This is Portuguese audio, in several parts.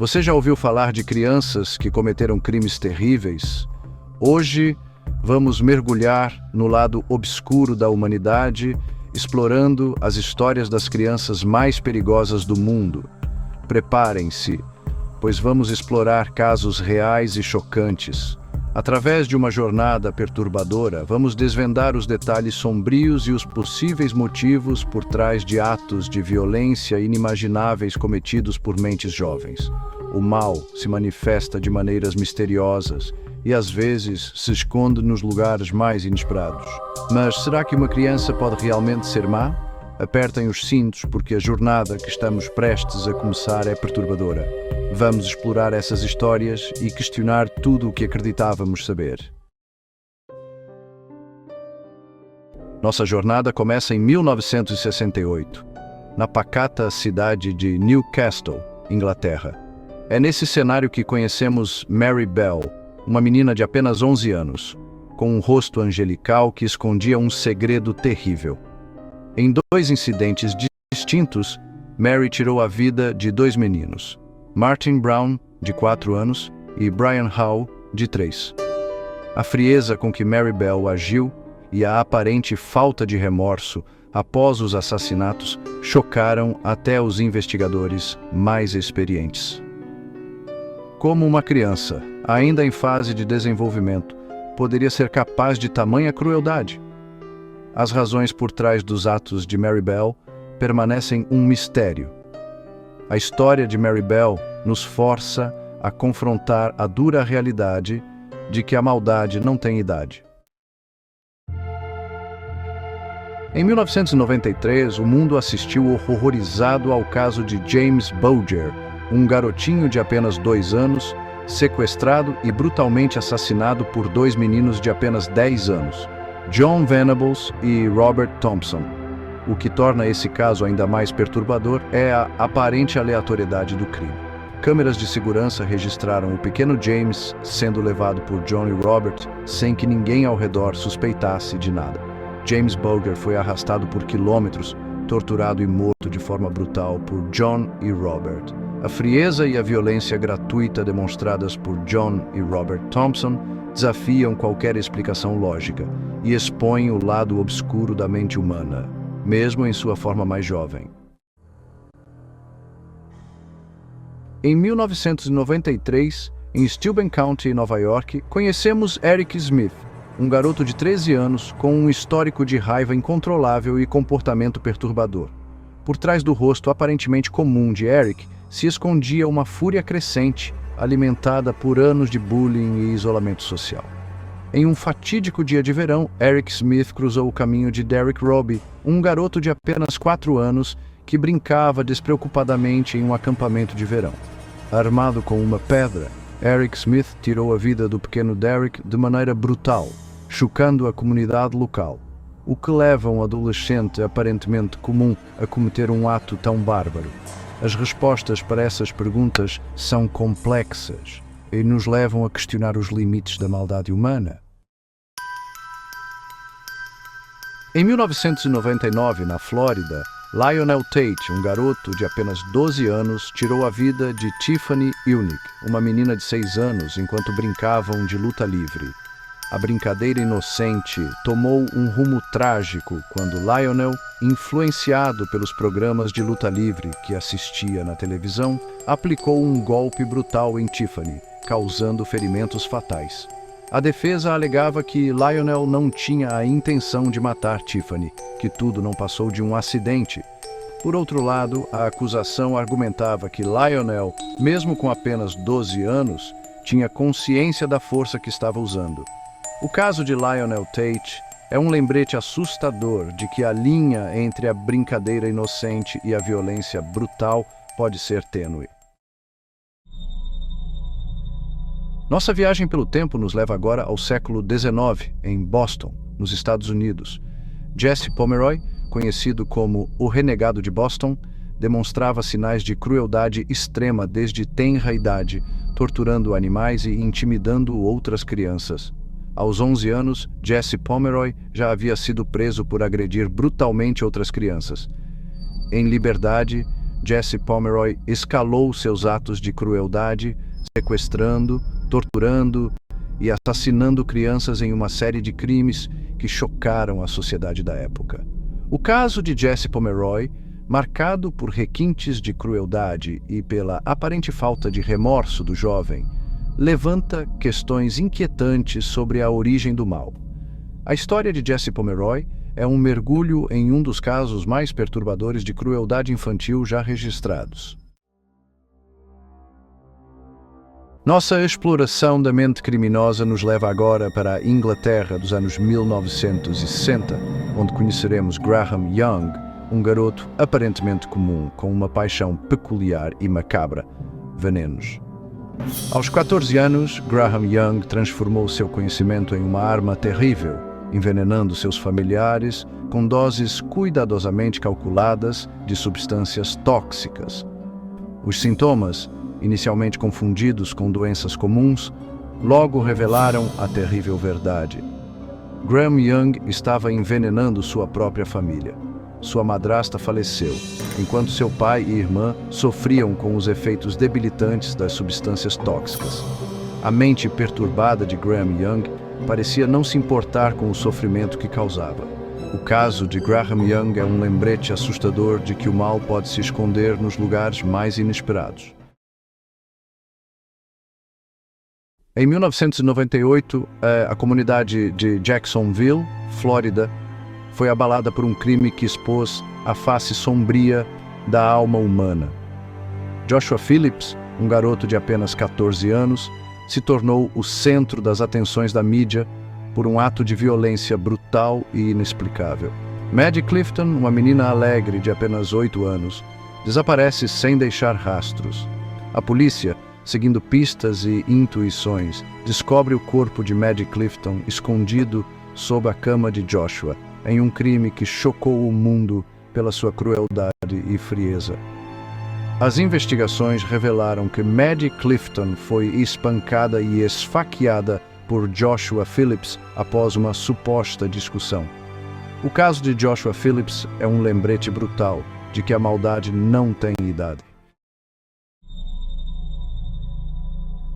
Você já ouviu falar de crianças que cometeram crimes terríveis? Hoje, vamos mergulhar no lado obscuro da humanidade, explorando as histórias das crianças mais perigosas do mundo. Preparem-se, pois vamos explorar casos reais e chocantes. Através de uma jornada perturbadora, vamos desvendar os detalhes sombrios e os possíveis motivos por trás de atos de violência inimagináveis cometidos por mentes jovens. O mal se manifesta de maneiras misteriosas e às vezes se esconde nos lugares mais inesperados. Mas será que uma criança pode realmente ser má? Apertem os cintos, porque a jornada que estamos prestes a começar é perturbadora. Vamos explorar essas histórias e questionar tudo o que acreditávamos saber. Nossa jornada começa em 1968, na pacata cidade de Newcastle, Inglaterra. É nesse cenário que conhecemos Mary Bell, uma menina de apenas 11 anos, com um rosto angelical que escondia um segredo terrível. Em 2 incidentes distintos, Mary tirou a vida de 2 meninos, Martin Brown, de 4 anos, e Brian Hall, de 3. A frieza com que Mary Bell agiu e a aparente falta de remorso após os assassinatos chocaram até os investigadores mais experientes. Como uma criança, ainda em fase de desenvolvimento, poderia ser capaz de tamanha crueldade? As razões por trás dos atos de Mary Bell permanecem um mistério. A história de Mary Bell nos força a confrontar a dura realidade de que a maldade não tem idade. Em 1993, o mundo assistiu horrorizado ao caso de James Bulger, um garotinho de apenas 2 anos, sequestrado e brutalmente assassinado por 2 meninos de apenas 10 anos, John Venables e Robert Thompson. O que torna esse caso ainda mais perturbador é a aparente aleatoriedade do crime. Câmeras de segurança registraram o pequeno James sendo levado por John e Robert sem que ninguém ao redor suspeitasse de nada. James Bulger foi arrastado por quilômetros, torturado e morto de forma brutal por John e Robert. A frieza e a violência gratuita demonstradas por John e Robert Thompson desafiam qualquer explicação lógica e expõem o lado obscuro da mente humana, mesmo em sua forma mais jovem. Em 1993, em Steuben County, Nova York, conhecemos Eric Smith, um garoto de 13 anos com um histórico de raiva incontrolável e comportamento perturbador. Por trás do rosto aparentemente comum de Eric se escondia uma fúria crescente, alimentada por anos de bullying e isolamento social. Em um fatídico dia de verão, Eric Smith cruzou o caminho de Derek Roby, um garoto de apenas 4 anos que brincava despreocupadamente em um acampamento de verão. Armado com uma pedra, Eric Smith tirou a vida do pequeno Derek de maneira brutal, chocando a comunidade local. O que leva um adolescente aparentemente comum a cometer um ato tão bárbaro? As respostas para essas perguntas são complexas e nos levam a questionar os limites da maldade humana. Em 1999, na Flórida, Lionel Tate, um garoto de apenas 12 anos, tirou a vida de Tiffany Unick, uma menina de 6 anos, enquanto brincavam de luta livre. A brincadeira inocente tomou um rumo trágico quando Lionel, influenciado pelos programas de luta livre que assistia na televisão, aplicou um golpe brutal em Tiffany, causando ferimentos fatais. A defesa alegava que Lionel não tinha a intenção de matar Tiffany, que tudo não passou de um acidente. Por outro lado, a acusação argumentava que Lionel, mesmo com apenas 12 anos, tinha consciência da força que estava usando. O caso de Lionel Tate é um lembrete assustador de que a linha entre a brincadeira inocente e a violência brutal pode ser tênue. Nossa viagem pelo tempo nos leva agora ao século XIX, em Boston, nos Estados Unidos. Jesse Pomeroy, conhecido como o Renegado de Boston, demonstrava sinais de crueldade extrema desde tenra idade, torturando animais e intimidando outras crianças. Aos 11 anos, Jesse Pomeroy já havia sido preso por agredir brutalmente outras crianças. Em liberdade, Jesse Pomeroy escalou seus atos de crueldade, sequestrando, torturando e assassinando crianças em uma série de crimes que chocaram a sociedade da época. O caso de Jesse Pomeroy, marcado por requintes de crueldade e pela aparente falta de remorso do jovem, levanta questões inquietantes sobre a origem do mal. A história de Jesse Pomeroy é um mergulho em um dos casos mais perturbadores de crueldade infantil já registrados. Nossa exploração da mente criminosa nos leva agora para a Inglaterra dos anos 1960, onde conheceremos Graham Young, um garoto aparentemente comum, com uma paixão peculiar e macabra: venenos. Aos 14 anos, Graham Young transformou seu conhecimento em uma arma terrível, envenenando seus familiares com doses cuidadosamente calculadas de substâncias tóxicas. Os sintomas, inicialmente confundidos com doenças comuns, logo revelaram a terrível verdade. Graham Young estava envenenando sua própria família. Sua madrasta faleceu, enquanto seu pai e irmã sofriam com os efeitos debilitantes das substâncias tóxicas. A mente perturbada de Graham Young parecia não se importar com o sofrimento que causava. O caso de Graham Young é um lembrete assustador de que o mal pode se esconder nos lugares mais inesperados. Em 1998, a comunidade de Jacksonville, Flórida, foi abalada por um crime que expôs a face sombria da alma humana. Joshua Phillips, um garoto de apenas 14 anos, se tornou o centro das atenções da mídia por um ato de violência brutal e inexplicável. Maddie Clifton, uma menina alegre de apenas 8 anos, desaparece sem deixar rastros. A polícia, seguindo pistas e intuições, descobre o corpo de Maddie Clifton escondido sob a cama de Joshua, em um crime que chocou o mundo pela sua crueldade e frieza. As investigações revelaram que Maddie Clifton foi espancada e esfaqueada por Joshua Phillips após uma suposta discussão. O caso de Joshua Phillips é um lembrete brutal de que a maldade não tem idade.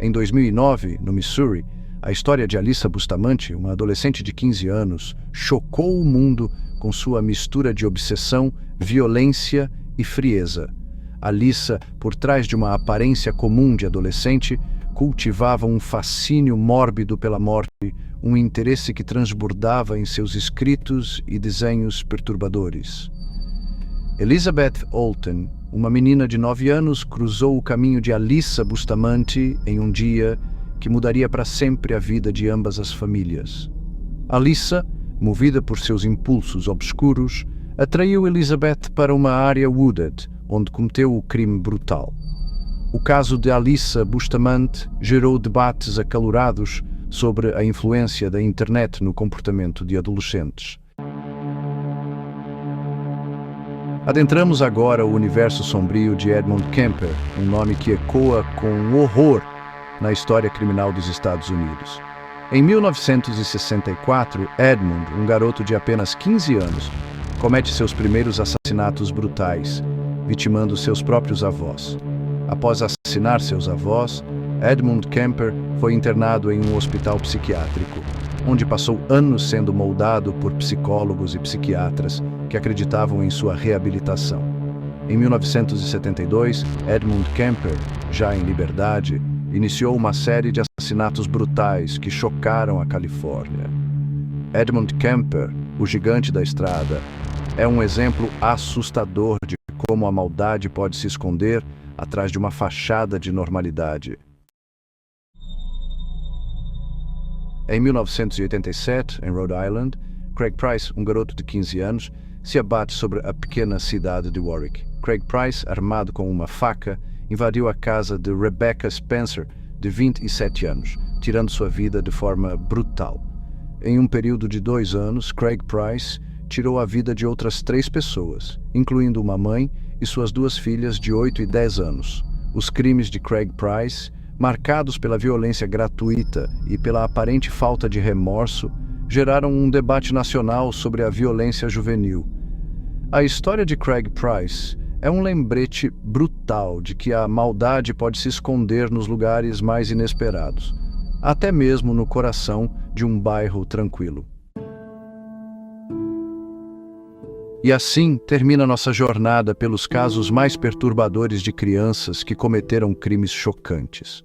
Em 2009, no Missouri, a história de Alyssa Bustamante, uma adolescente de 15 anos, chocou o mundo com sua mistura de obsessão, violência e frieza. Alyssa, por trás de uma aparência comum de adolescente, cultivava um fascínio mórbido pela morte, um interesse que transbordava em seus escritos e desenhos perturbadores. Elizabeth Olten, uma menina de 9 anos, cruzou o caminho de Alyssa Bustamante em um dia que mudaria para sempre a vida de ambas as famílias. Alyssa, movida por seus impulsos obscuros, atraiu Elizabeth para uma área wooded, onde cometeu o crime brutal. O caso de Alyssa Bustamante gerou debates acalorados sobre a influência da internet no comportamento de adolescentes. Adentramos agora o universo sombrio de Edmund Kemper, um nome que ecoa com horror na história criminal dos Estados Unidos. Em 1964, Edmund, um garoto de apenas 15 anos, comete seus primeiros assassinatos brutais, vitimando seus próprios avós. Após assassinar seus avós, Edmund Kemper foi internado em um hospital psiquiátrico, onde passou anos sendo moldado por psicólogos e psiquiatras que acreditavam em sua reabilitação. Em 1972, Edmund Kemper, já em liberdade, iniciou uma série de assassinatos brutais que chocaram a Califórnia. Edmund Kemper, o gigante da estrada, é um exemplo assustador de como a maldade pode se esconder atrás de uma fachada de normalidade. Em 1987, em Rhode Island, Craig Price, um garoto de 15 anos, se abate sobre a pequena cidade de Warwick. Craig Price, armado com uma faca, invadiu a casa de Rebecca Spencer, de 27 anos, tirando sua vida de forma brutal. Em um período de 2 anos, Craig Price tirou a vida de outras 3 pessoas, incluindo uma mãe e suas 2 filhas de 8 e 10 anos. Os crimes de Craig Price, marcados pela violência gratuita e pela aparente falta de remorso, geraram um debate nacional sobre a violência juvenil. A história de Craig Price é um lembrete brutal de que a maldade pode se esconder nos lugares mais inesperados, até mesmo no coração de um bairro tranquilo. E assim termina nossa jornada pelos casos mais perturbadores de crianças que cometeram crimes chocantes.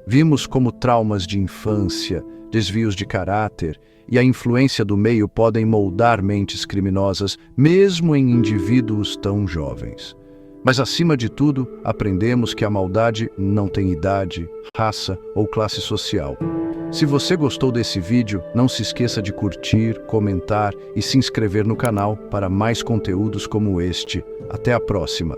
Vimos como traumas de infância, desvios de caráter e a influência do meio podem moldar mentes criminosas, mesmo em indivíduos tão jovens. Mas, acima de tudo, aprendemos que a maldade não tem idade, raça ou classe social. Se você gostou desse vídeo, não se esqueça de curtir, comentar e se inscrever no canal para mais conteúdos como este. Até a próxima!